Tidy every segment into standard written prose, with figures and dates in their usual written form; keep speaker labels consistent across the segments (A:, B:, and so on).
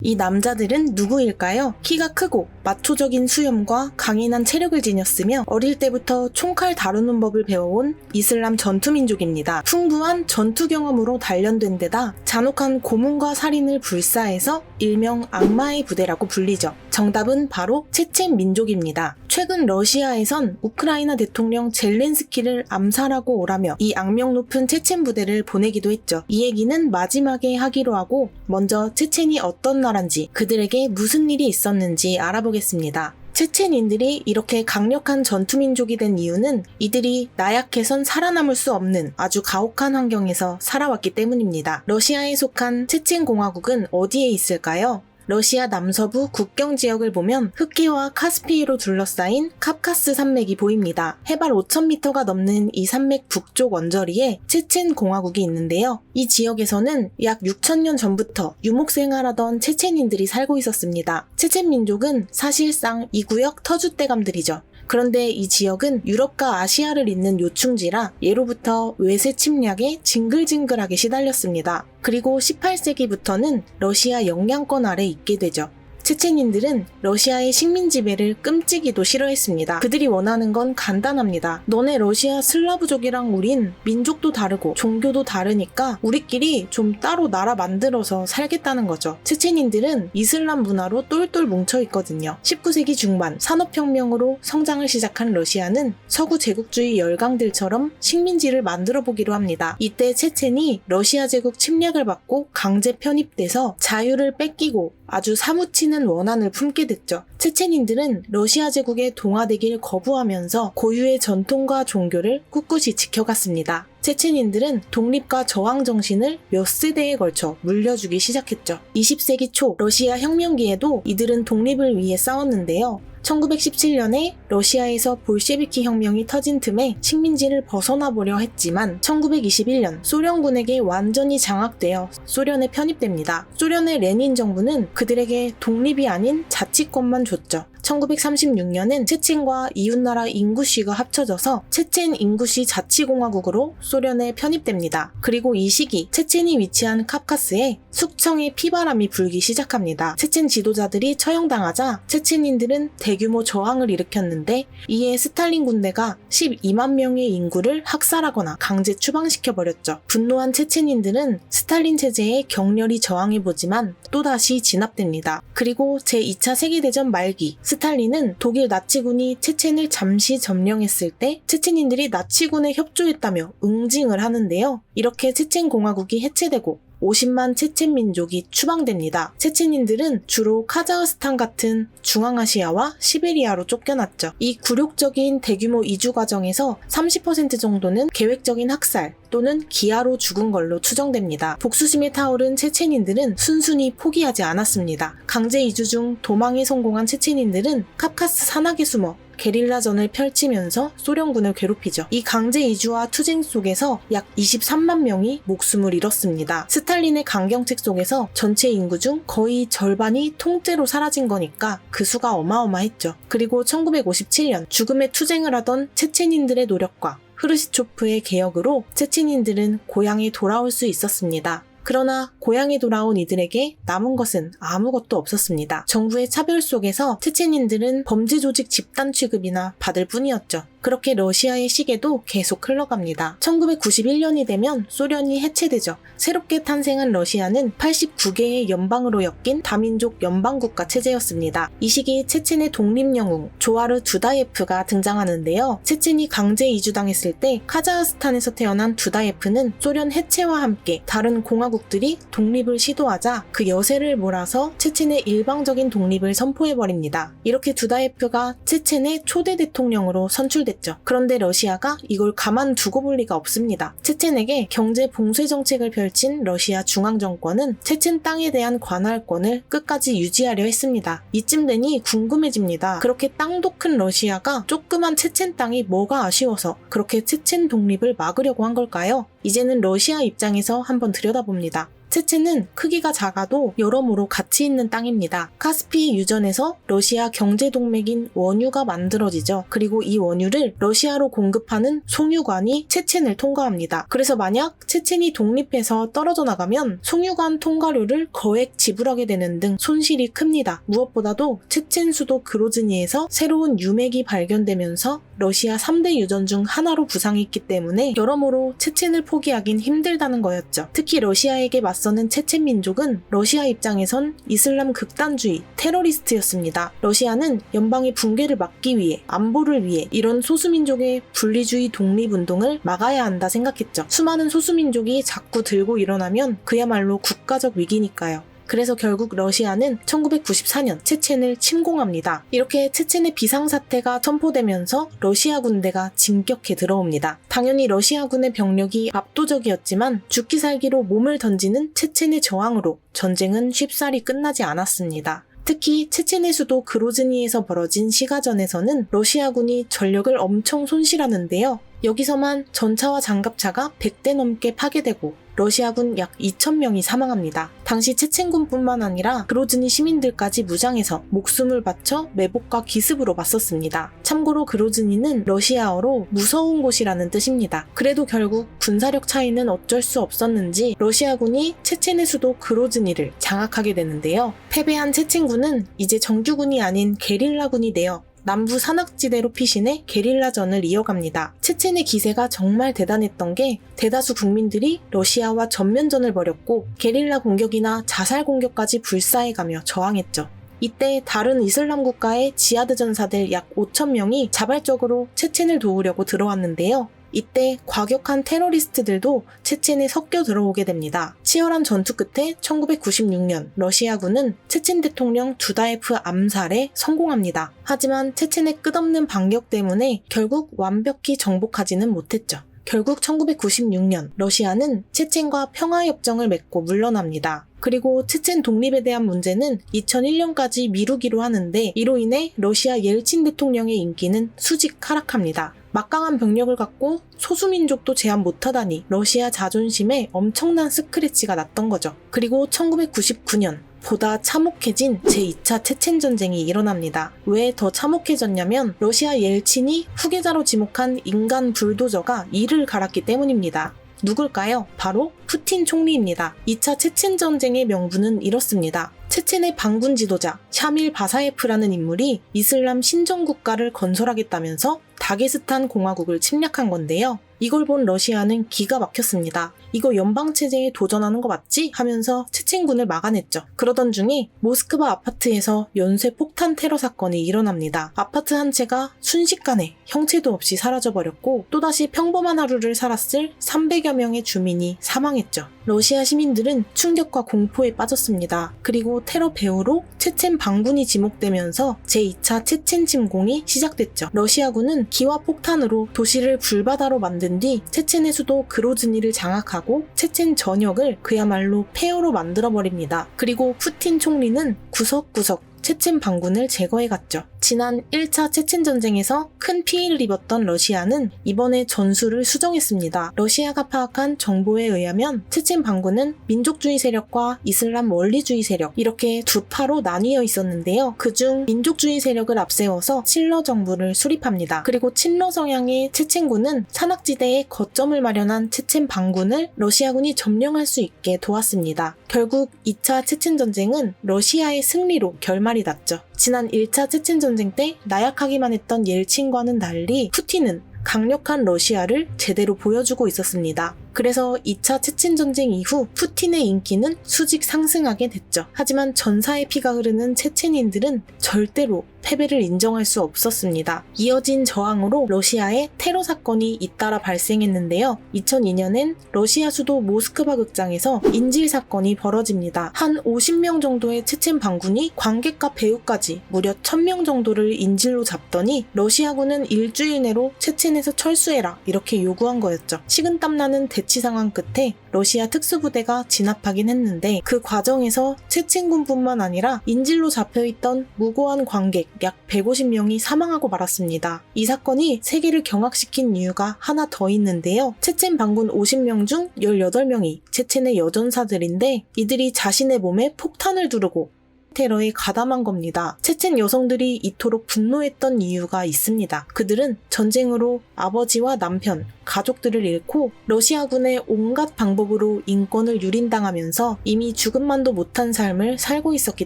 A: 이 남자들은 누구일까요? 키가 크고 마초적인 수염과 강인한 체력을 지녔으며 어릴 때부터 총칼 다루는 법을 배워온 이슬람 전투민족입니다. 풍부한 전투 경험으로 단련된 데다 잔혹한 고문과 살인을 불사해서 일명 악마의 부대라고 불리죠. 정답은 바로 체첸 민족입니다. 최근 러시아에선 우크라이나 대통령 젤렌스키를 암살하고 오라며 이 악명 높은 체첸 부대를 보내기도 했죠. 이 얘기는 마지막에 하기로 하고 먼저 체첸이 어떤 나라인지 그들에게 무슨 일이 있었는지 알아보겠습니다. 체첸인들이 이렇게 강력한 전투민족이 된 이유는 이들이 나약해선 살아남을 수 없는 아주 가혹한 환경에서 살아왔기 때문입니다. 러시아에 속한 체첸공화국은 어디에 있을까요? 러시아 남서부 국경 지역을 보면 흑해와 카스피해로 둘러싸인 카프카스 산맥이 보입니다. 해발 5,000m가 넘는 이 산맥 북쪽 언저리에 체첸 공화국이 있는데요. 이 지역에서는 약 6,000년 전부터 유목생활하던 체첸인들이 살고 있었습니다. 체첸 민족은 사실상 이 구역 터줏대감들이죠. 그런데 이 지역은 유럽과 아시아를 잇는 요충지라 예로부터 외세 침략에 징글징글하게 시달렸습니다. 그리고 18세기부터는 러시아 영향권 아래 있게 되죠. 체첸인들은 러시아의 식민 지배를 끔찍이도 싫어했습니다. 그들이 원하는 건 간단합니다. 너네 러시아 슬라브족이랑 우린 민족도 다르고 종교도 다르니까 우리끼리 좀 따로 나라 만들어서 살겠다는 거죠. 체첸인들은 이슬람 문화로 똘똘 뭉쳐 있거든요. 19세기 중반 산업혁명으로 성장을 시작한 러시아는 서구 제국주의 열강들처럼 식민지를 만들어 보기로 합니다. 이때 체첸이 러시아 제국 침략을 받고 강제 편입돼서 자유를 뺏기고 아주 사무치는 원한을 품게 됐죠. 체첸인들은 러시아 제국에 동화되길 거부하면서 고유의 전통과 종교를 꿋꿋이 지켜갔습니다. 체첸인들은 독립과 저항 정신을 몇 세대에 걸쳐 물려주기 시작했죠. 20세기 초 러시아 혁명기에도 이들은 독립을 위해 싸웠는데요. 1917년에 러시아에서 볼셰비키 혁명이 터진 틈에 식민지를 벗어나 보려 했지만 1921년 소련군에게 완전히 장악되어 소련에 편입됩니다. 소련의 레닌 정부는 그들에게 독립이 아닌 자치권만 줬죠. 1936년엔 체첸과 이웃나라 인구시가 합쳐져서 체첸 인구시 자치공화국으로 소련에 편입됩니다. 그리고 이 시기 체첸이 위치한 카프카스에 숙청의 피바람이 불기 시작합니다. 체첸 지도자들이 처형당하자 체첸인들은 대규모 저항을 일으켰는데 이에 스탈린 군대가 12만 명의 인구를 학살하거나 강제 추방시켜버렸죠. 분노한 체첸인들은 스탈린 체제에 격렬히 저항해보지만 또다시 진압됩니다. 그리고 제2차 세계대전 말기 스탈린은 독일 나치군이 체첸을 잠시 점령했을 때 체첸인들이 나치군에 협조했다며 응징을 하는데요. 이렇게 체첸 공화국이 해체되고 50만 체첸 민족이 추방됩니다. 체첸인들은 주로 카자흐스탄 같은 중앙아시아와 시베리아로 쫓겨났죠. 이 굴욕적인 대규모 이주 과정에서 30% 정도는 계획적인 학살 또는 기아로 죽은 걸로 추정됩니다. 복수심에 타오른 체첸인들은 순순히 포기하지 않았습니다. 강제 이주 중 도망에 성공한 체첸인들은 카프카스 산악에 숨어 게릴라전을 펼치면서 소련군을 괴롭히죠. 이 강제 이주와 투쟁 속에서 약 23만 명이 목숨을 잃었습니다. 스탈린의 강경책 속에서 전체 인구 중 거의 절반이 통째로 사라진 거니까 그 수가 어마어마했죠. 그리고 1957년 죽음의 투쟁을 하던 체첸인들의 노력과 흐르시초프의 개혁으로 체첸인들은 고향에 돌아올 수 있었습니다. 그러나 고향에 돌아온 이들에게 남은 것은 아무것도 없었습니다. 정부의 차별 속에서 체첸인들은 범죄 조직 집단 취급이나 받을 뿐이었죠. 그렇게 러시아의 시계도 계속 흘러갑니다. 1991년이 되면 소련이 해체되죠. 새롭게 탄생한 러시아는 89개의 연방으로 엮인 다민족 연방국가 체제였습니다. 이 시기 체첸의 독립영웅 조아르 두다예프가 등장하는데요. 체첸이 강제 이주당했을 때 카자흐스탄에서 태어난 두다예프는 소련 해체와 함께 다른 공화국들이 독립을 시도하자 그 여세를 몰아서 체첸의 일방적인 독립을 선포해버립니다. 이렇게 두다예프가 체첸의 초대 대통령으로 선출됐죠. 그런데 러시아가 이걸 가만두고 볼 리가 없습니다. 체첸에게 경제 봉쇄 정책을 펼친 러시아 중앙정권은 체첸 땅에 대한 관할권을 끝까지 유지하려 했습니다. 이쯤 되니 궁금해집니다. 그렇게 땅도 큰 러시아가 조그만 체첸 땅이 뭐가 아쉬워서 그렇게 체첸 독립을 막으려고 한 걸까요? 이제는 러시아 입장에서 한번 들여다봅니다. 체첸은 크기가 작아도 여러모로 가치 있는 땅입니다. 카스피의 유전에서 러시아 경제동맥인 원유가 만들어지죠. 그리고 이 원유를 러시아로 공급하는 송유관이 체첸을 통과합니다. 그래서 만약 체첸이 독립해서 떨어져 나가면 송유관 통과료를 거액 지불하게 되는 등 손실이 큽니다. 무엇보다도 체첸 수도 그로즈니에서 새로운 유맥이 발견되면서 러시아 3대 유전 중 하나로 부상했기 때문에 여러모로 체첸을 포기하긴 힘들다는 거였죠. 특히 러시아에게 맞서는 체첸 민족은 러시아 입장에선 이슬람 극단주의, 테러리스트였습니다. 러시아는 연방의 붕괴를 막기 위해, 안보를 위해 이런 소수민족의 분리주의 독립운동을 막아야 한다 생각했죠. 수많은 소수민족이 자꾸 들고 일어나면 그야말로 국가적 위기니까요. 그래서 결국 러시아는 1994년 체첸을 침공합니다. 이렇게 체첸의 비상사태가 선포되면서 러시아 군대가 진격해 들어옵니다. 당연히 러시아군의 병력이 압도적이었지만 죽기 살기로 몸을 던지는 체첸의 저항으로 전쟁은 쉽사리 끝나지 않았습니다. 특히 체첸의 수도 그로즈니에서 벌어진 시가전에서는 러시아군이 전력을 엄청 손실하는데요. 여기서만 전차와 장갑차가 100대 넘게 파괴되고 러시아군 약 2,000명이 사망합니다. 당시 체첸군뿐만 아니라 그로즈니 시민들까지 무장해서 목숨을 바쳐 매복과 기습으로 맞섰습니다. 참고로 그로즈니는 러시아어로 무서운 곳이라는 뜻입니다. 그래도 결국 군사력 차이는 어쩔 수 없었는지 러시아군이 체첸의 수도 그로즈니를 장악하게 되는데요. 패배한 체첸군은 이제 정규군이 아닌 게릴라군이 되어 남부 산악지대로 피신해 게릴라전을 이어갑니다. 체첸의 기세가 정말 대단했던 게 대다수 국민들이 러시아와 전면전을 벌였고 게릴라 공격이나 자살 공격까지 불사해가며 저항했죠. 이때 다른 이슬람 국가의 지하드 전사들 약 5,000명이 자발적으로 체첸을 도우려고 들어왔는데요. 이때 과격한 테러리스트들도 체첸에 섞여 들어오게 됩니다. 치열한 전투 끝에 1996년 러시아군은 체첸 대통령 두다예프 암살에 성공합니다. 하지만 체첸의 끝없는 반격 때문에 결국 완벽히 정복하지는 못했죠. 결국 1996년 러시아는 체첸과 평화협정을 맺고 물러납니다. 그리고 체첸 독립에 대한 문제는 2001년까지 미루기로 하는데 이로 인해 러시아 옐친 대통령의 인기는 수직 하락합니다. 막강한 병력을 갖고 소수민족도 제압 못하다니 러시아 자존심에 엄청난 스크래치가 났던 거죠. 그리고 1999년 보다 참혹해진 제2차 체첸 전쟁이 일어납니다. 왜 더 참혹해졌냐면 러시아 옐친이 후계자로 지목한 인간 불도저가 이를 갈았기 때문입니다. 누굴까요? 바로 푸틴 총리입니다. 2차 체첸 전쟁의 명분은 이렇습니다. 체첸의 반군 지도자 샤밀 바사예프라는 인물이 이슬람 신정국가를 건설하겠다면서 다게스탄 공화국을 침략한 건데요. 이걸 본 러시아는 기가 막혔습니다. 이거 연방체제에 도전하는 거 맞지? 하면서 체첸군을 막아냈죠. 그러던 중에 모스크바 아파트에서 연쇄 폭탄 테러 사건이 일어납니다. 아파트 한 채가 순식간에 형체도 없이 사라져버렸고 또다시 평범한 하루를 살았을 300여 명의 주민이 사망했죠. 러시아 시민들은 충격과 공포에 빠졌습니다. 그리고 테러 배후로 체첸 반군이 지목되면서 제2차 체첸 침공이 시작됐죠. 러시아군은 기와 폭탄으로 도시를 불바다로 만든 뒤 체첸의 수도 그로즈니를 장악하고 체첸 전역을 그야말로 폐허로 만들어버립니다. 그리고 푸틴 총리는 구석구석 체첸 반군을 제거해갔죠. 지난 1차 체첸 전쟁에서 큰 피해를 입었던 러시아는 이번에 전술을 수정했습니다. 러시아가 파악한 정보에 의하면 체첸 반군은 민족주의 세력과 이슬람 원리주의 세력 이렇게 두 파로 나뉘어 있었는데요. 그중 민족주의 세력을 앞세워서 친러 정부를 수립합니다. 그리고 친러 성향의 체첸군은 산악지대에 거점을 마련한 체첸 반군을 러시아군이 점령할 수 있게 도왔습니다. 결국 2차 체첸 전쟁은 러시아의 승리로 결말이 났죠. 지난 1차 체첸 전쟁 때 나약하기만 했던 옐친과는 달리 푸틴은 강력한 러시아를 제대로 보여주고 있었습니다. 그래서 2차 체첸 전쟁 이후 푸틴의 인기는 수직 상승하게 됐죠. 하지만 전사의 피가 흐르는 체첸인들은 절대로 패배를 인정할 수 없었습니다. 이어진 저항으로 러시아의 테러 사건이 잇따라 발생했는데요. 2002년엔 러시아 수도 모스크바 극장에서 인질 사건이 벌어집니다. 한 50명 정도의 체첸 반군이 관객과 배우까지 무려 1,000명 정도를 인질로 잡더니 러시아군은 일주일 내로 체첸에서 철수해라 이렇게 요구한 거였죠. 식은땀 나는 대치 상황 끝에 러시아 특수부대가 진압하긴 했는데 그 과정에서 체첸군뿐만 아니라 인질로 잡혀있던 무고한 관객 약 150명이 사망하고 말았습니다. 이 사건이 세계를 경악시킨 이유가 하나 더 있는데요. 체첸 반군 50명 중 18명이 체첸의 여전사들인데 이들이 자신의 몸에 폭탄을 두르고 테러에 가담한 겁니다. 체첸 여성들이 이토록 분노했던 이유가 있습니다. 그들은 전쟁으로 아버지와 남편, 가족들을 잃고 러시아군의 온갖 방법으로 인권을 유린당하면서 이미 죽음만도 못한 삶을 살고 있었기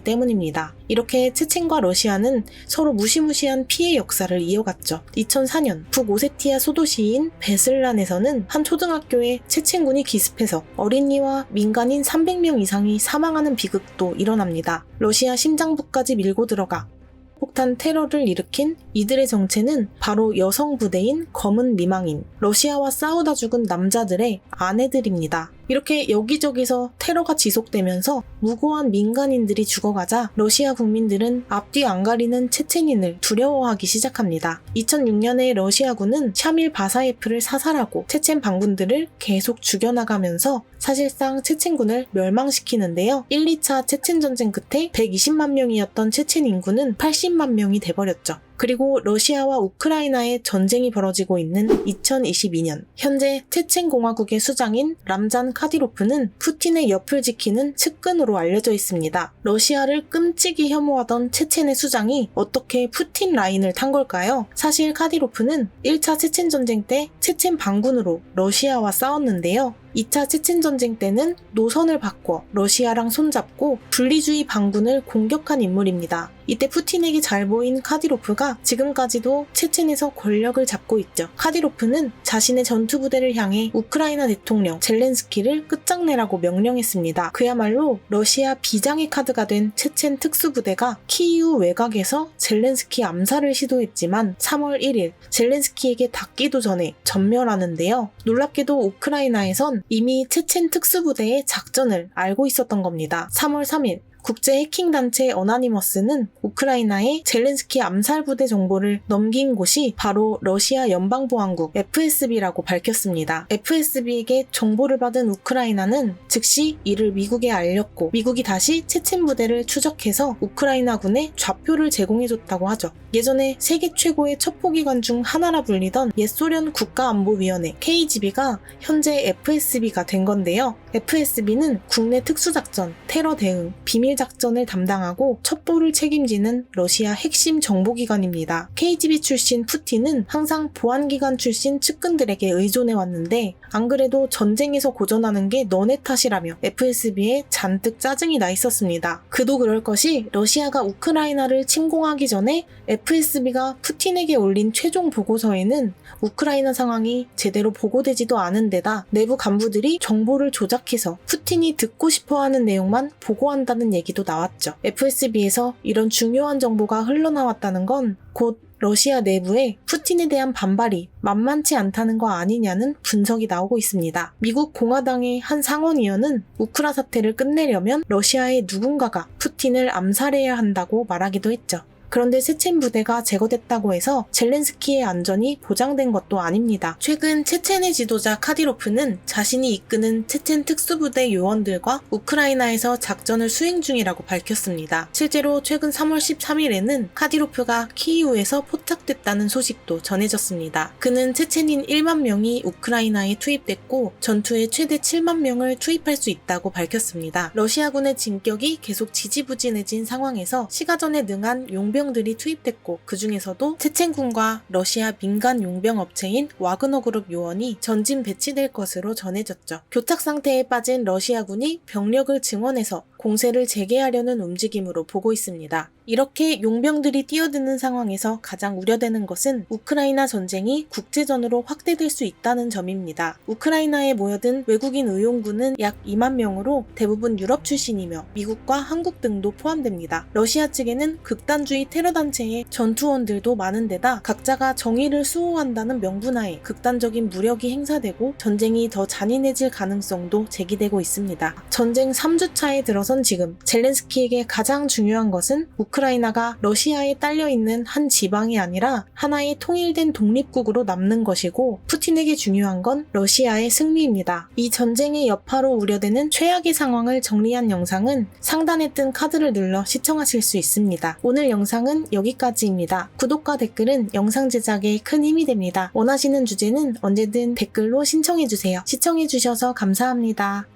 A: 때문입니다. 이렇게 체첸과 러시아는 서로 무시무시한 피해 역사를 이어갔죠. 2004년 북오세티아 소도시인 베슬란에서는 한 초등학교에 체첸군이 기습해서 어린이와 민간인 300명 이상이 사망하는 비극도 일어납니다. 러시아 심장부까지 밀고 들어가 폭탄 테러를 일으킨 이들의 정체는 바로 여성 부대인 검은 미망인, 러시아와 싸우다 죽은 남자들의 아내들입니다. 이렇게 여기저기서 테러가 지속되면서 무고한 민간인들이 죽어가자 러시아 국민들은 앞뒤 안 가리는 체첸인을 두려워하기 시작합니다. 2006년에 러시아군은 샤밀 바사예프를 사살하고 체첸 반군들을 계속 죽여나가면서 사실상 체첸군을 멸망시키는데요. 1, 2차 체첸 전쟁 끝에 120만 명이었던 체첸 인구는 80만 명이 돼버렸죠. 그리고 러시아와 우크라이나의 전쟁이 벌어지고 있는 2022년 현재 체첸 공화국의 수장인 람잔 카디로프는 푸틴의 옆을 지키는 측근으로 알려져 있습니다. 러시아를 끔찍이 혐오하던 체첸의 수장이 어떻게 푸틴 라인을 탄 걸까요? 사실 카디로프는 1차 체첸 전쟁 때 체첸 반군으로 러시아와 싸웠는데요. 2차 체첸 전쟁 때는 노선을 바꿔 러시아랑 손잡고 분리주의 반군을 공격한 인물입니다. 이때 푸틴에게 잘 보인 카디로프가 지금까지도 체첸에서 권력을 잡고 있죠. 카디로프는 자신의 전투부대를 향해 우크라이나 대통령 젤렌스키를 끝장내라고 명령했습니다. 그야말로 러시아 비장의 카드가 된 체첸 특수부대가 키이우 외곽에서 젤렌스키 암살을 시도했지만 3월 1일 젤렌스키에게 닿기도 전에 전멸하는데요. 놀랍게도 우크라이나에선 이미 체첸 특수부대의 작전을 알고 있었던 겁니다. 3월 3일 국제 해킹 단체 어나니머스는 우크라이나의 젤렌스키 암살 부대 정보를 넘긴 곳이 바로 러시아 연방보안국 FSB라고 밝혔습니다. FSB에게 정보를 받은 우크라이나는 즉시 이를 미국에 알렸고 미국이 다시 체첸 부대를 추적해서 우크라이나군에 좌표를 제공해줬다고 하죠. 예전에 세계 최고의 첩보기관 중 하나라 불리던 옛소련 국가안보위원회 KGB가 현재 FSB가 된 건데요. FSB는 국내 특수작전, 테러 대응, 비밀작전을 담당하고 첩보를 책임지는 러시아 핵심 정보기관입니다. KGB 출신 푸틴은 항상 보안기관 출신 측근들에게 의존해왔는데 안 그래도 전쟁에서 고전하는 게 너네 탓이라며 FSB에 잔뜩 짜증이 나 있었습니다. 그도 그럴 것이 러시아가 우크라이나를 침공하기 전에 FSB가 푸틴에게 올린 최종 보고서에는 우크라이나 상황이 제대로 보고되지도 않은 데다 내부 간부들이 정보를 조작해서 푸틴이 듣고 싶어하는 내용만 보고한다는 얘기도 나왔죠. FSB에서 이런 중요한 정보가 흘러나왔다는 건 곧 러시아 내부에 푸틴에 대한 반발이 만만치 않다는 거 아니냐는 분석이 나오고 있습니다. 미국 공화당의 한 상원의원은 우크라 사태를 끝내려면 러시아의 누군가가 푸틴을 암살해야 한다고 말하기도 했죠. 그런데 체첸 부대가 제거됐다고 해서 젤렌스키의 안전이 보장된 것도 아닙니다. 최근 체첸의 지도자 카디로프는 자신이 이끄는 체첸 특수부대 요원들과 우크라이나에서 작전을 수행 중이라고 밝혔습니다. 실제로 최근 3월 13일에는 카디로프가 키이우에서 포착됐다는 소식도 전해졌습니다. 그는 체첸인 1만 명이 우크라이나에 투입됐고 전투에 최대 7만 명을 투입할 수 있다고 밝혔습니다. 러시아군의 진격이 계속 지지부진해진 상황에서 시가전에 능한 용병 들이 투입됐고 그 중에서도 체첸군과 러시아 민간 용병 업체인 와그너 그룹 요원이 전진 배치될 것으로 전해졌죠. 교착 상태에 빠진 러시아군이 병력을 증원해서 공세를 재개하려는 움직임으로 보고 있습니다. 이렇게 용병들이 뛰어드는 상황에서 가장 우려되는 것은 우크라이나 전쟁이 국제전으로 확대될 수 있다는 점입니다. 우크라이나에 모여든 외국인 의용군은 약 2만 명으로 대부분 유럽 출신이며 미국과 한국 등도 포함됩니다. 러시아 측에는 극단주의 테러 단체의 전투원들도 많은 데다 각자가 정의를 수호한다는 명분하에 극단적인 무력이 행사되고 전쟁이 더 잔인해질 가능성도 제기되고 있습니다. 전쟁 3주차에 들어선 나선 지금 젤렌스키에게 가장 중요한 것은 우크라이나가 러시아에 딸려있는 한 지방이 아니라 하나의 통일된 독립국으로 남는 것이고, 푸틴에게 중요한 건 러시아의 승리입니다. 이 전쟁의 여파로 우려되는 최악의 상황을 정리한 영상은 상단에 뜬 카드를 눌러 시청하실 수 있습니다. 오늘 영상은 여기까지입니다. 구독과 댓글은 영상 제작에 큰 힘이 됩니다. 원하시는 주제는 언제든 댓글로 신청해주세요. 시청해주셔서 감사합니다.